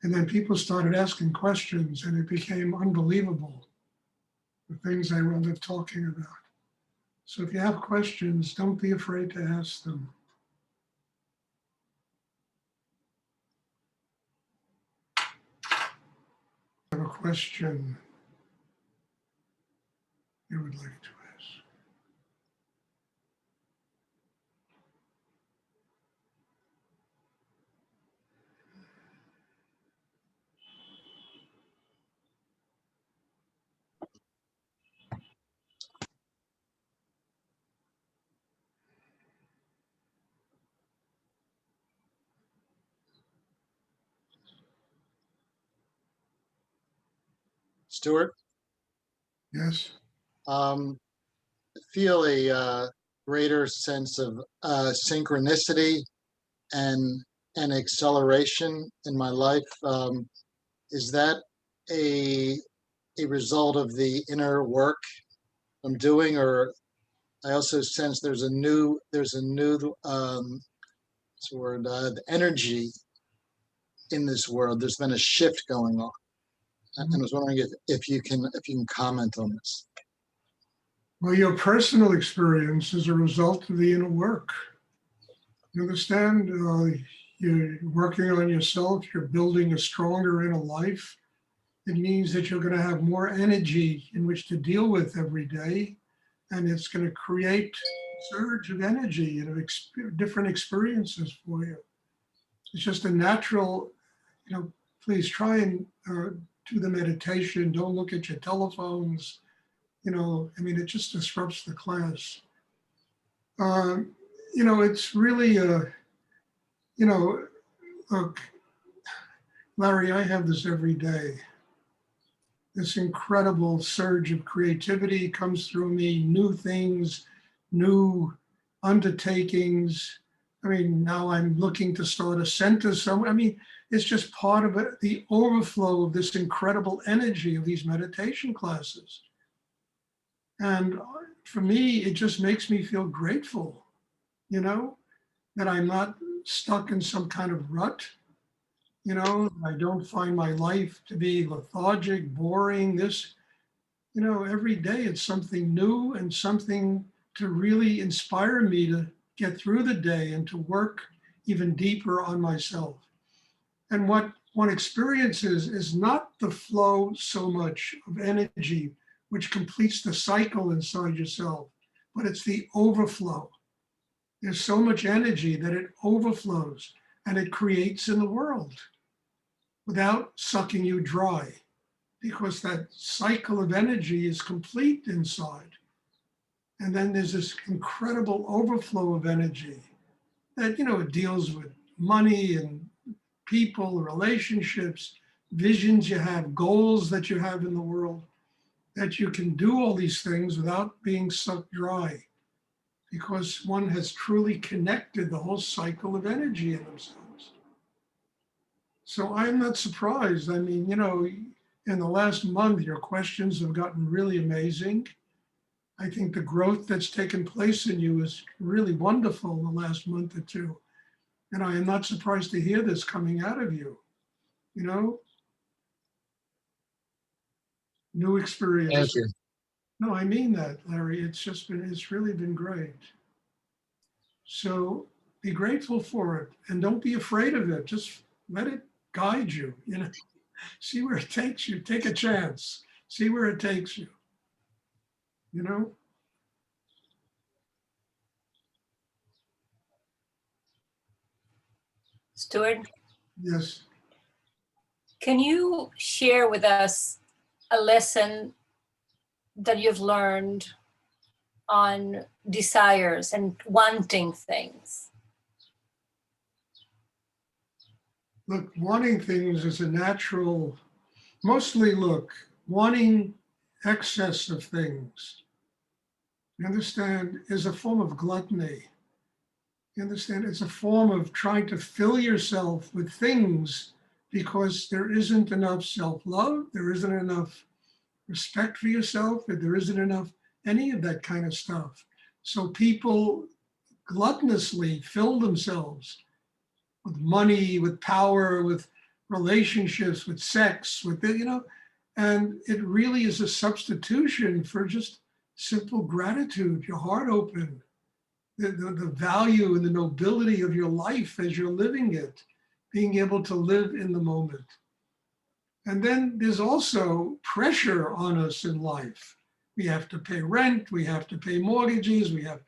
And then people started asking questions, and it became unbelievable, the things I wound up talking about. So if you have questions, don't be afraid to ask them. I have a question you would like to ask. Stuart, Yes. I feel a greater sense of synchronicity and acceleration in my life. Is that a result of the inner work I'm doing, or I also sense there's a new what's the word, energy in this world. There's been a shift going on, and I was wondering if you can comment on this. Well, your personal experience is a result of the inner work. You understand? You're working on yourself, you're building a stronger inner life. It means that you're going to have more energy in which to deal with every day. And it's going to create a surge of energy and of different experiences for you. It's just a natural, please try and do the meditation. Don't look at your telephones. It just disrupts the class. It's really, look, Larry, I have this every day. This incredible surge of creativity comes through me, new things, new undertakings. Now I'm looking to start a center somewhere. It's just part of it, the overflow of this incredible energy of these meditation classes. And for me, it just makes me feel grateful, that I'm not stuck in some kind of rut. I don't find my life to be lethargic, boring. Every day it's something new and something to really inspire me to get through the day and to work even deeper on myself. And what one experiences is not the flow so much of energy, which completes the cycle inside yourself, but it's the overflow. There's so much energy that it overflows and it creates in the world without sucking you dry, because that cycle of energy is complete inside. And then there's this incredible overflow of energy that, it deals with money and people, relationships, visions you have, goals that you have in the world, that you can do all these things without being sucked dry, because one has truly connected the whole cycle of energy in themselves. So I'm not surprised. In the last month, your questions have gotten really amazing. I think the growth that's taken place in you is really wonderful in the last month or two. And I am not surprised to hear this coming out of you, new experience. Thank you. No, I mean that, Larry. It's really been great. So be grateful for it and don't be afraid of it. Just let it guide you, see where it takes you. Take a chance, see where it takes you, Stuart? Yes. Can you share with us a lesson that you've learned on desires and wanting things? Look, wanting things is a natural, wanting excess of things, you understand, is a form of gluttony. You understand? It's a form of trying to fill yourself with things because there isn't enough self-love, there isn't enough respect for yourself, there isn't enough any of that kind of stuff. So people gluttonously fill themselves with money, with power, with relationships, with sex, with the, and it really is a substitution for just simple gratitude, your heart open, the value and the nobility of your life as you're living it, being able to live in the moment. And then there's also pressure on us in life. We have to pay rent, we have to pay mortgages, we have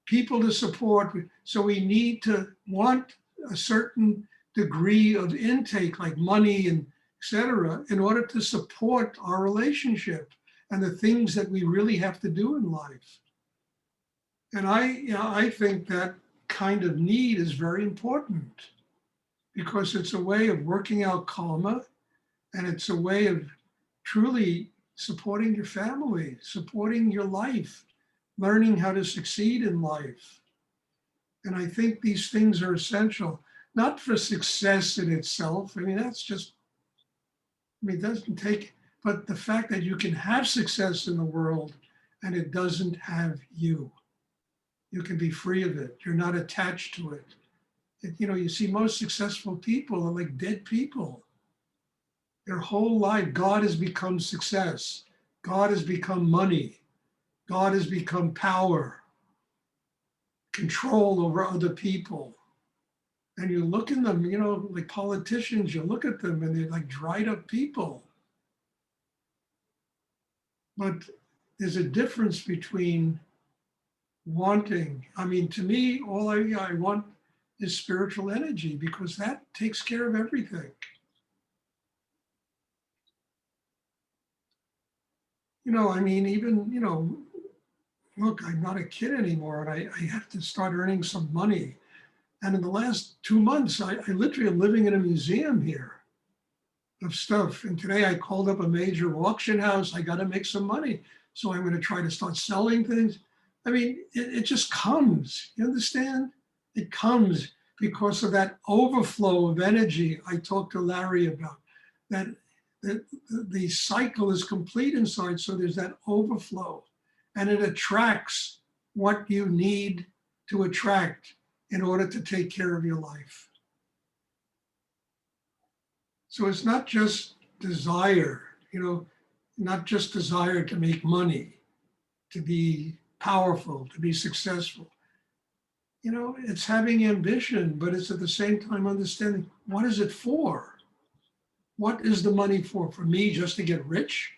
people to support. So we need to want a certain degree of intake, like money and et cetera, in order to support our relationship and the things that we really have to do in life. And I think that kind of need is very important because it's a way of working out karma, and it's a way of truly supporting your family, supporting your life, learning how to succeed in life. And I think these things are essential, not for success in itself. I mean, that's just, it doesn't take, but the fact that you can have success in the world and it doesn't have you. You can be free of it. You're not attached to it. You see most successful people are like dead people. Their whole life, God has become success. God has become money. God has become power, control over other people. And you look in them, like politicians, you look at them and they're like dried up people. But there's a difference between wanting. I mean, to me, all I want is spiritual energy because that takes care of everything. I mean, even, look, I'm not a kid anymore and I have to start earning some money. And in the last 2 months, I literally am living in a museum here of stuff. And today I called up a major auction house. I got to make some money. So I'm going to try to start selling things. I mean, it just comes. You understand? It comes because of that overflow of energy I talked to Larry about. That the cycle is complete inside. So there's that overflow. And it attracts what you need to attract in order to take care of your life. So it's not just desire, not just desire to make money, to be powerful, to be successful. It's having ambition, but it's at the same time understanding what is it for? What is the money for? For me, just to get rich?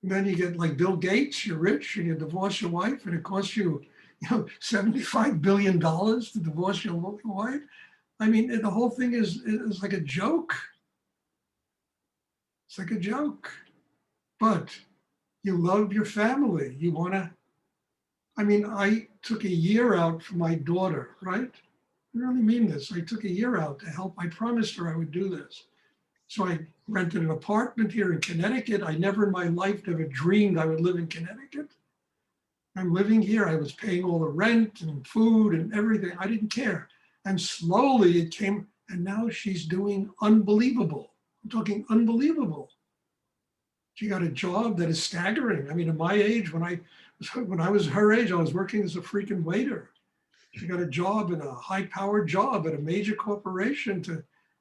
And then you get like Bill Gates, you're rich and you divorce your wife and it costs you, $75 billion to divorce your wife. I mean, the whole thing is like a joke. It's like a joke. But you love your family. You want to, I took a year out for my daughter, right? I really mean this. I took a year out to help. I promised her I would do this. So I rented an apartment here in Connecticut. I never in my life ever dreamed I would live in Connecticut. I'm living here. I was paying all the rent and food and everything. I didn't care. And slowly it came, and now she's doing unbelievable. I'm talking unbelievable. She got a job that is staggering. I mean, at my age, when I was her age, I was working as a freaking waiter. She got a job in a high-powered job at a major corporation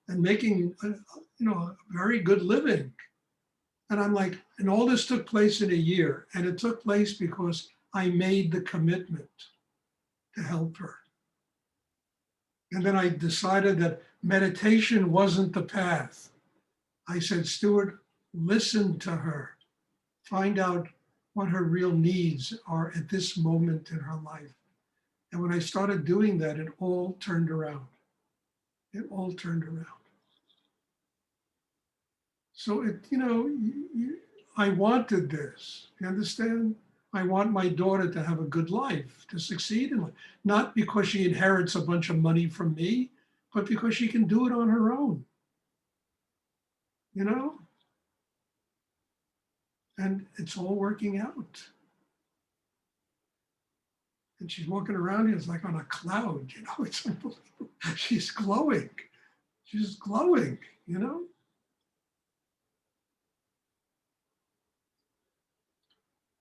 and making a very good living. And I'm like, and all this took place in a year. And it took place because I made the commitment to help her. And then I decided that meditation wasn't the path. I said, Stuart, listen to her. Find out what her real needs are at this moment in her life. And when I started doing that, it all turned around. It all turned around. So I wanted this, you understand? I want my daughter to have a good life, to succeed in life, not because she inherits a bunch of money from me, but because she can do it on her own, And it's all working out. And she's walking around here, it's like on a cloud, it's unbelievable. She's glowing. She's glowing,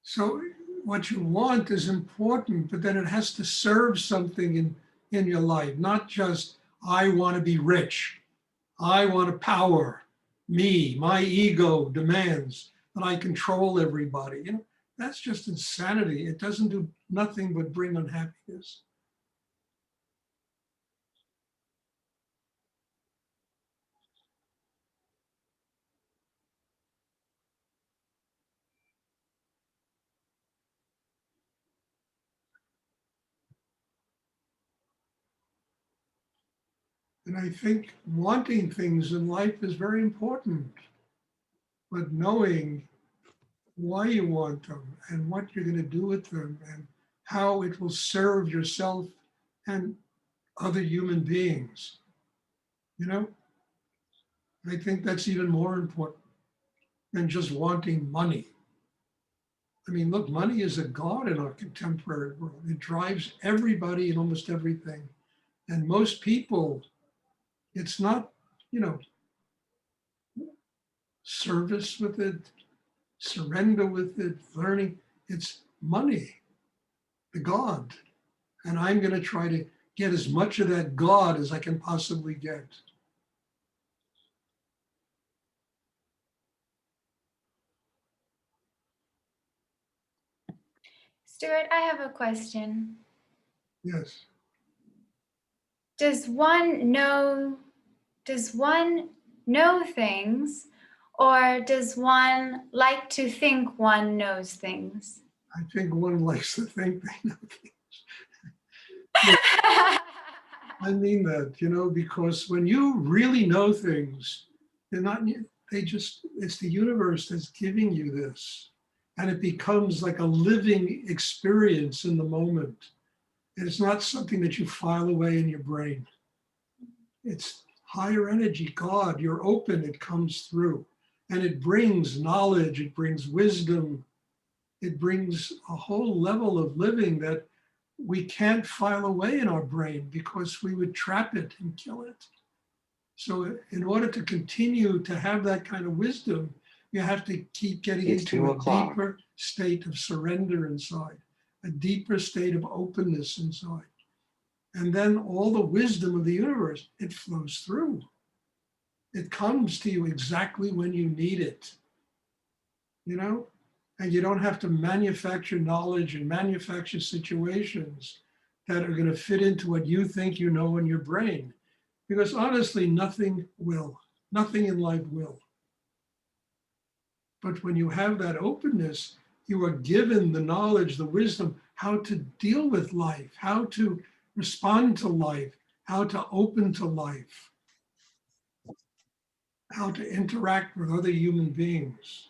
So what you want is important, but then it has to serve something in your life, not just, I want to be rich. I want a power. Me, my ego demands that I control everybody. You know, that's just insanity. It doesn't do nothing but bring unhappiness. And I think wanting things in life is very important, but knowing why you want them and what you're going to do with them and how it will serve yourself and other human beings. You know, I think that's even more important than just wanting money. I mean, look, money is a god in our contemporary world. It drives everybody in almost everything. And most people, it's not, you know, service with it, surrender with it, learning. It's money, the god. And I'm going to try to get as much of that god as I can possibly get. Stuart, I have a question. Yes. Does one know things, or does one like to think one knows things? I think one likes to think they know things. I mean that, you know, because when you really know things, they're not, they just, it's the universe that's giving you this. And it becomes like a living experience in the moment. And it's not something that you file away in your brain. It's higher energy, God, you're open, it comes through. And it brings knowledge, it brings wisdom, it brings a whole level of living that we can't file away in our brain because we would trap it and kill it. So in order to continue to have that kind of wisdom, you have to keep getting into a deeper state of surrender inside, a deeper state of openness inside. And then all the wisdom of the universe, it flows through. It comes to you exactly when you need it, you know? And you don't have to manufacture knowledge and manufacture situations that are going to fit into what you think you know in your brain. Because honestly, nothing will. Nothing in life will. But when you have that openness, you are given the knowledge, the wisdom, how to deal with life, how to respond to life, how to open to life, how to interact with other human beings.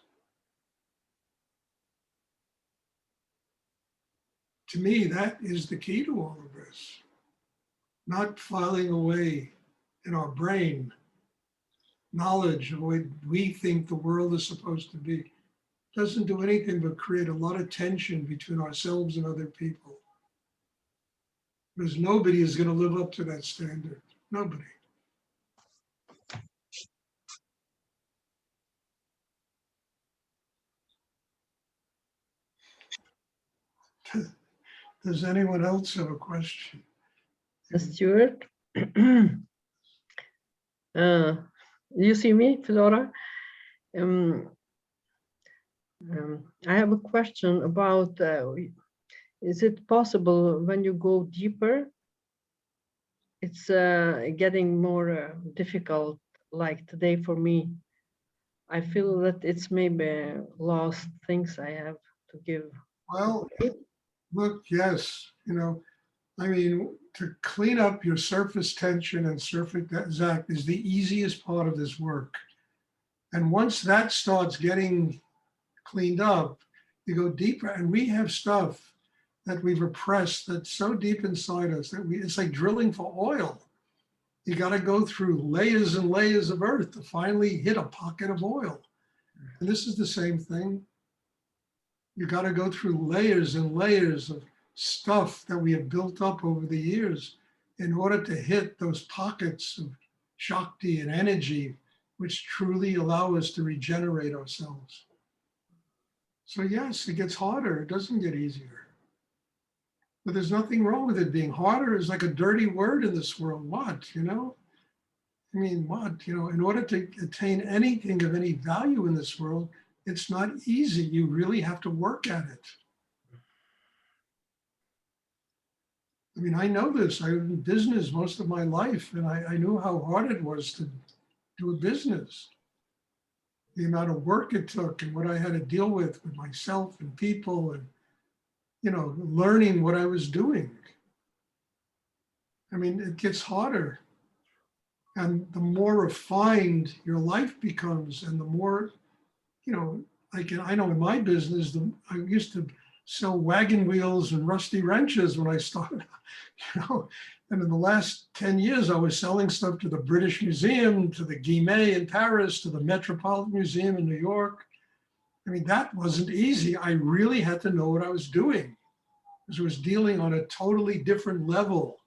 To me, that is the key to all of this. Not filing away in our brain knowledge of what we think the world is supposed to be. Doesn't do anything but create a lot of tension between ourselves and other people. Because nobody is going to live up to that standard. Nobody. Does anyone else have a question? Stuart, you see me, Flora? I have a question about, is it possible when you go deeper, it's getting more difficult, like today for me. I feel that it's maybe lost things I have to give. Well, look, yes, you know, I mean, to clean up your surface tension and surface zac is the easiest part of this work. And once that starts getting cleaned up, you go deeper. And we have stuff that we've repressed that's so deep inside us that it's like drilling for oil. You got to go through layers and layers of earth to finally hit a pocket of oil. And this is the same thing. You got to go through layers and layers of stuff that we have built up over the years in order to hit those pockets of Shakti and energy, which truly allow us to regenerate ourselves. So yes, it gets harder. It doesn't get easier. But there's nothing wrong with it being harder. Is like a dirty word in this world. What, you know? I mean, what, in order to attain anything of any value in this world, it's not easy. You really have to work at it. I mean, I know this. I was in business most of my life, and I knew how hard it was to do a business. The amount of work it took and what I had to deal with myself and people and, learning what I was doing. I mean, it gets harder. And the more refined your life becomes and the more, I know in my business, I used to sell wagon wheels and rusty wrenches when I started, and in the last 10 years, I was selling stuff to the British Museum, to the Guimet in Paris, to the Metropolitan Museum in New York. I mean, that wasn't easy. I really had to know what I was doing because I was dealing on a totally different level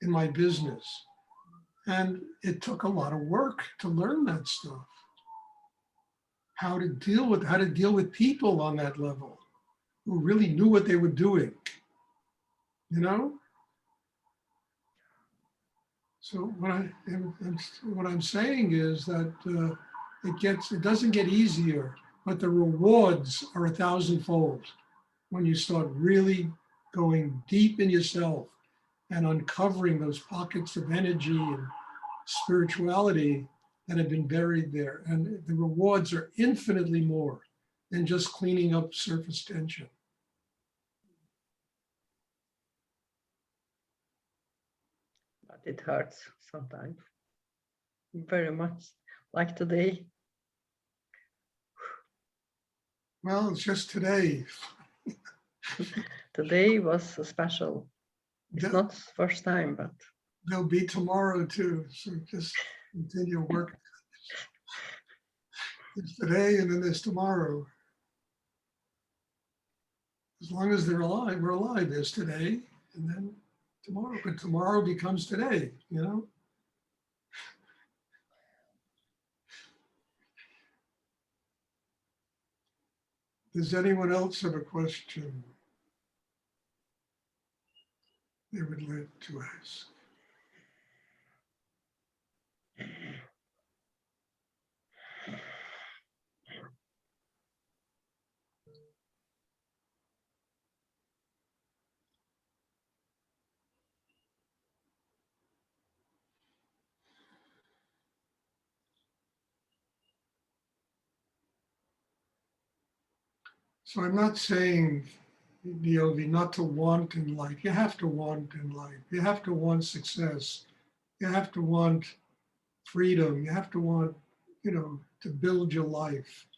in my business. And it took a lot of work to learn that stuff. How to deal with people on that level who really knew what they were doing, So what I'm saying is that it doesn't get easier, but the rewards are 1,000-fold when you start really going deep in yourself and uncovering those pockets of energy and spirituality that have been buried there. And the rewards are infinitely more than just cleaning up surface tension. But it hurts sometimes. Very much. Like today. Well, it's just today. Today was special. It's not first time, but There'll be tomorrow too. So just continue work. There's today and then there's tomorrow. As long as they're alive, we're alive. There's today and then tomorrow, but tomorrow becomes today, Does anyone else have a question they would like to ask? So I'm not saying, Yogi, not to want in life. You have to want in life. You have to want success. You have to want freedom. You have to want, to build your life.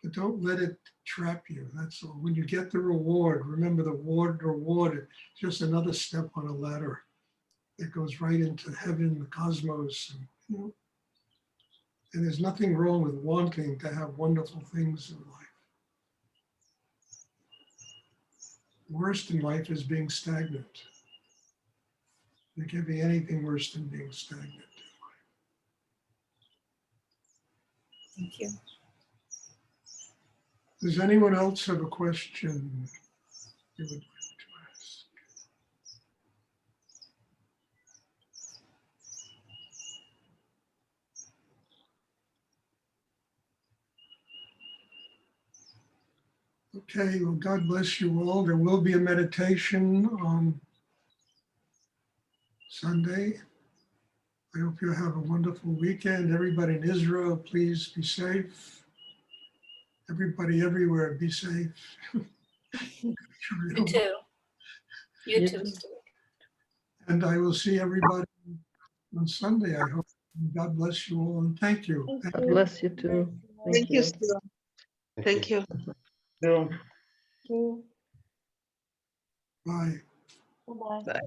But don't let it trap you. That's all. When you get the reward, remember the reward is just another step on a ladder that goes right into heaven, the cosmos. And there's nothing wrong with wanting to have wonderful things in life. Worst in life is being stagnant. There can't be anything worse than being stagnant. Thank you. Does anyone else have a question you would like to ask? Okay, well, God bless you all. There will be a meditation on Sunday. I hope you have a wonderful weekend. Everybody in Israel, please be safe. Everybody everywhere, be safe. You too. You too. And I will see everybody on Sunday, I hope. God bless you all and thank you. God bless you too. Thank you, Stuart. Thank you. Bye. Bye.